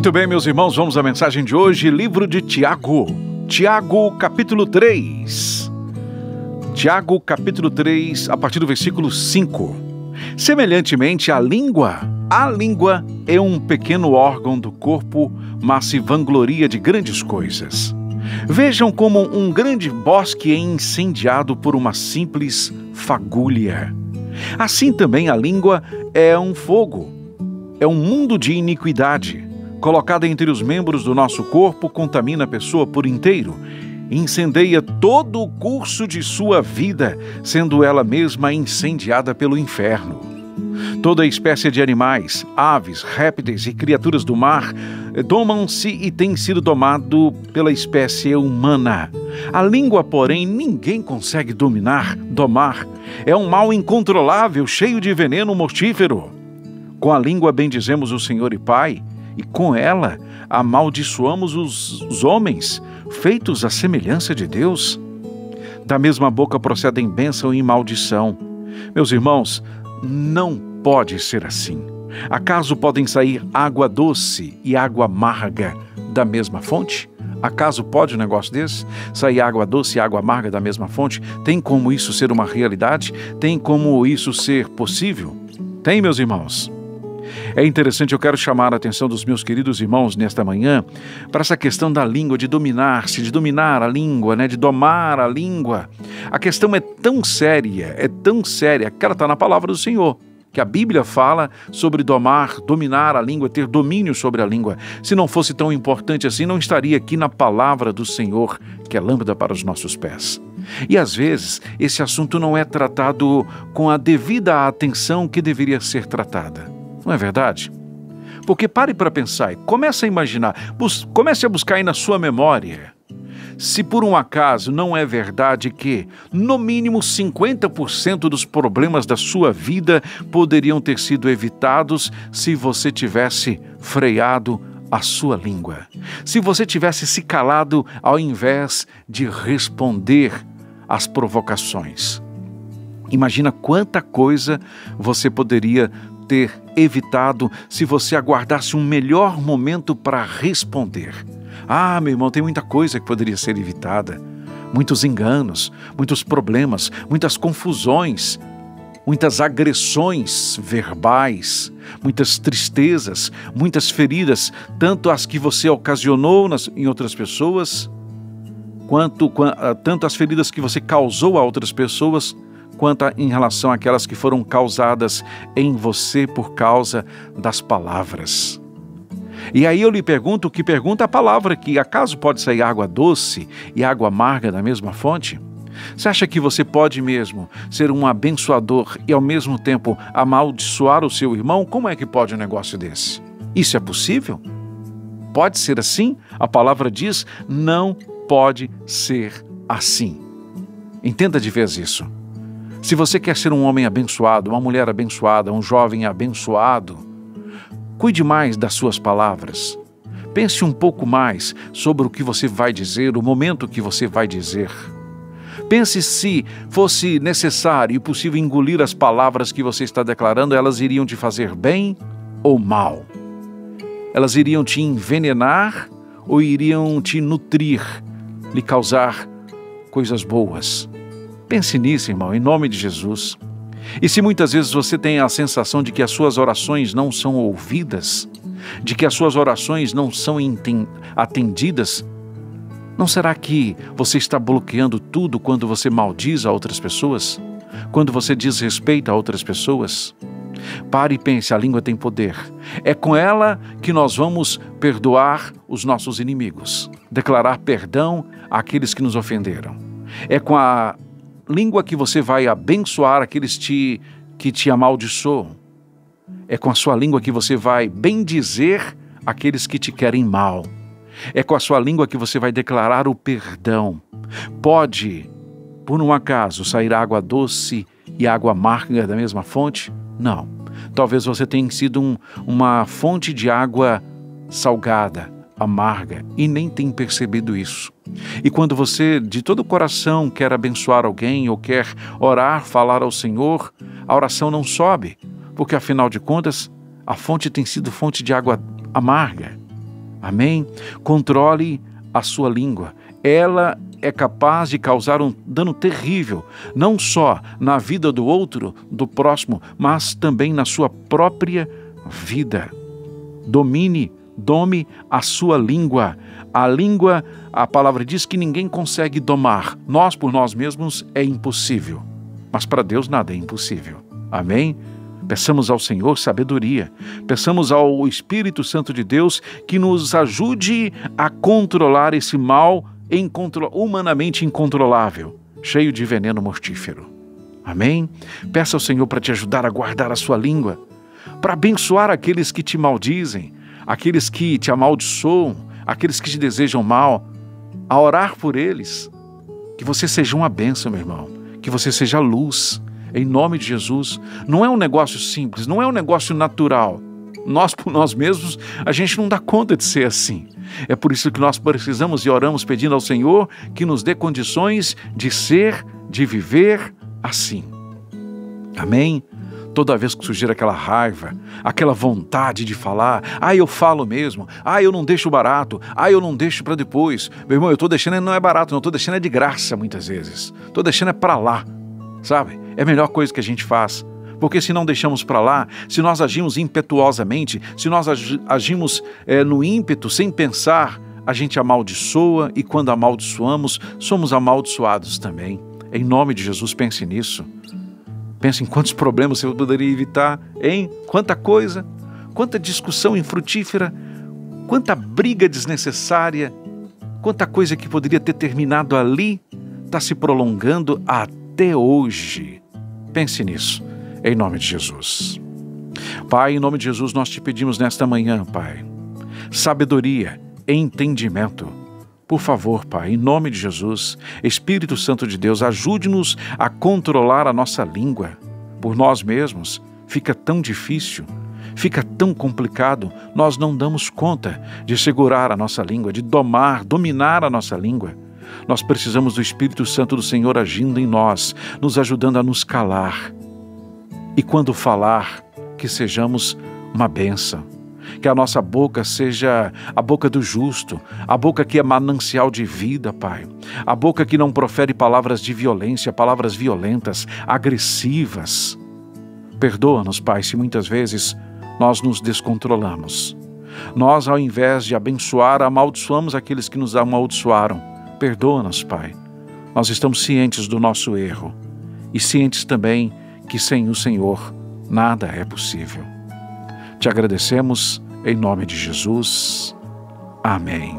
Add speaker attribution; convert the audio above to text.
Speaker 1: Muito bem, meus irmãos, vamos à mensagem de hoje, livro de Tiago. Tiago, capítulo 3. Tiago, capítulo 3, a partir do versículo 5. Semelhantemente, a língua é um pequeno órgão do corpo, mas se vangloria de grandes coisas. Vejam como um grande bosque é incendiado por uma simples fagulha. Assim também a língua é um fogo, é um mundo de iniquidade. Colocada entre os membros do nosso corpo, contamina a pessoa por inteiro, incendeia todo o curso de sua vida, sendo ela mesma incendiada pelo inferno. Toda espécie de animais, aves, répteis e criaturas do mar domam-se e têm sido domado pela espécie humana. A língua, porém, ninguém consegue domar. É um mal incontrolável, cheio de veneno mortífero. Com a língua bendizemos o Senhor e Pai, e com ela amaldiçoamos os homens, feitos à semelhança de Deus. Da mesma boca procedem bênção e maldição. Meus irmãos, não pode ser assim. Acaso podem sair água doce e água amarga da mesma fonte? Acaso pode um negócio desse? Sair água doce e água amarga da mesma fonte? Tem como isso ser uma realidade? Tem como isso ser possível? Tem, meus irmãos. É interessante, eu quero chamar a atenção dos meus queridos irmãos nesta manhã para essa questão da língua, de dominar-se, de dominar a língua, de domar a língua. A questão é tão séria, que ela está na palavra do Senhor, que a Bíblia fala sobre dominar a língua, ter domínio sobre a língua. Se não fosse tão importante assim, não estaria aqui na palavra do Senhor, que é lâmpada para os nossos pés. E às vezes, esse assunto não é tratado com a devida atenção que deveria ser tratada. Não é verdade? Porque pare para pensar e comece a imaginar, comece a buscar aí na sua memória. Se por um acaso não é verdade que, no mínimo 50% dos problemas da sua vida poderiam ter sido evitados se você tivesse freado a sua língua. Se você tivesse se calado ao invés de responder às provocações. Imagina quanta coisa você poderia ter evitado se você aguardasse um melhor momento para responder. Ah, meu irmão, tem muita coisa que poderia ser evitada. Muitos enganos, muitos problemas, muitas confusões, muitas agressões verbais, muitas tristezas, muitas feridas, tanto as que você ocasionou em outras pessoas, tanto as feridas que você causou a outras pessoas, quanto em relação àquelas que foram causadas em você por causa das palavras. E aí eu lhe pergunto o que pergunta a palavra aqui: acaso pode sair água doce e água amarga da mesma fonte? Você acha que você pode mesmo ser um abençoador e ao mesmo tempo amaldiçoar o seu irmão? Como é que pode um negócio desse? Isso é possível? Pode ser assim? A palavra diz, não pode ser assim. Entenda de vez isso. Se você quer ser um homem abençoado, uma mulher abençoada, um jovem abençoado, cuide mais das suas palavras. Pense um pouco mais sobre o que você vai dizer, o momento que você vai dizer. Pense se fosse necessário e possível engolir as palavras que você está declarando, elas iriam te fazer bem ou mal? Elas iriam te envenenar ou iriam te nutrir, lhe causar coisas boas? Pense nisso, irmão, em nome de Jesus. E se muitas vezes você tem a sensação de que as suas orações não são ouvidas, de que as suas orações não são atendidas, não será que você está bloqueando tudo quando você maldiz a outras pessoas? Quando você desrespeita a outras pessoas? Pare e pense, a língua tem poder. É com ela que nós vamos perdoar os nossos inimigos, declarar perdão àqueles que nos ofenderam. É com a língua que você vai abençoar aqueles que te amaldiçoam. É com a sua língua que você vai bendizer aqueles que te querem mal. É com a sua língua que você vai declarar o perdão. Pode, por um acaso, sair água doce e água amarga da mesma fonte? Não. Talvez você tenha sido uma fonte de água salgada, amarga, e nem tem percebido isso. E quando você, de todo o coração, quer abençoar alguém ou quer orar, falar ao Senhor, a oração não sobe, porque afinal de contas, a fonte tem sido fonte de água amarga. Amém? Controle a sua língua. Ela é capaz de causar um dano terrível, não só na vida do outro, do próximo, mas também na sua própria vida. Dome a sua língua. A língua, a palavra diz que ninguém consegue domar. Nós, por nós mesmos, é impossível. Mas para Deus nada é impossível. Amém? Peçamos ao Senhor sabedoria. Peçamos ao Espírito Santo de Deus que nos ajude a controlar esse mal humanamente incontrolável, cheio de veneno mortífero. Amém? Peça ao Senhor para te ajudar a guardar a sua língua, para abençoar aqueles que te maldizem, aqueles que te amaldiçoam, aqueles que te desejam mal, a orar por eles. Que você seja uma bênção, meu irmão. Que você seja luz, em nome de Jesus. Não é um negócio simples, não é um negócio natural. Nós, por nós mesmos, a gente não dá conta de ser assim. É por isso que nós precisamos e oramos pedindo ao Senhor que nos dê condições de ser, de viver assim. Amém? Toda vez que surgir aquela raiva, aquela vontade de falar, eu falo mesmo, eu não deixo barato, eu não deixo para depois. Meu irmão, eu estou deixando, não é barato, não estou deixando é de graça muitas vezes. Estou deixando é para lá, sabe? É a melhor coisa que a gente faz. Porque se não deixamos para lá, se nós agimos impetuosamente, se nós agimos no ímpeto, sem pensar, a gente amaldiçoa e quando amaldiçoamos, somos amaldiçoados também. Em nome de Jesus, pense nisso. Pense em quantos problemas você poderia evitar, hein? Quanta coisa, quanta discussão infrutífera, quanta briga desnecessária, quanta coisa que poderia ter terminado ali, está se prolongando até hoje. Pense nisso. Em nome de Jesus. Pai, em nome de Jesus, nós te pedimos nesta manhã, Pai, sabedoria, entendimento. Por favor, Pai, em nome de Jesus, Espírito Santo de Deus, ajude-nos a controlar a nossa língua. Por nós mesmos, fica tão difícil, fica tão complicado, nós não damos conta de segurar a nossa língua, de dominar a nossa língua. Nós precisamos do Espírito Santo do Senhor agindo em nós, nos ajudando a nos calar. E quando falar, que sejamos uma bênção, que a nossa boca seja a boca do justo, a boca que é manancial de vida, Pai, a boca que não profere palavras de violência, palavras violentas, agressivas. Perdoa-nos, Pai, se muitas vezes nós nos descontrolamos. Nós, ao invés de abençoar, amaldiçoamos aqueles que nos amaldiçoaram. Perdoa-nos, Pai. Nós estamos cientes do nosso erro e cientes também que sem o Senhor nada é possível. Te agradecemos em nome de Jesus. Amém.